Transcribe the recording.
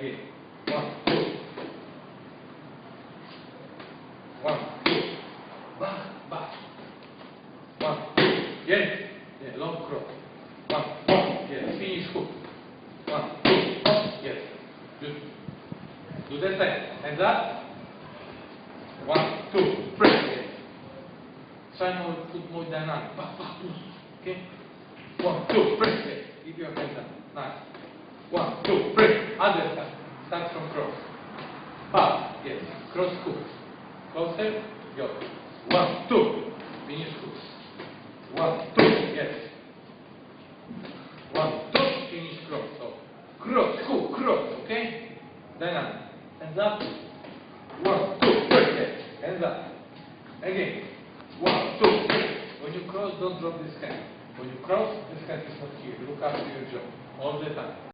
Again. 1, 2. 1, 2. Back, back. 1, 2. Yes. Yeah, long cross. 1, 2. Yes. Finish hook. 1, 2. Yes. Good. Do that side. Hands up. 1, 2. Press. Yes. Try more, put more dynamic. Back, back, push. Okay. 1, 2. Press. Yes. Keep your hands up. Nice. 1, 2. Press. Other side. Start from cross. Back. Yes. Cross hook. Closer. Go. 1, 2. Finish hook. 1, 2. Yes. 1, 2. Finish cross. So cross hook. Cross. Okay. Dynamic. Hands up. 1, 2. Press. Yes. Hands up. Again. 1, 2. When you cross, don't drop this hand. When you cross, this hand is not here. Look after your jaw all the time.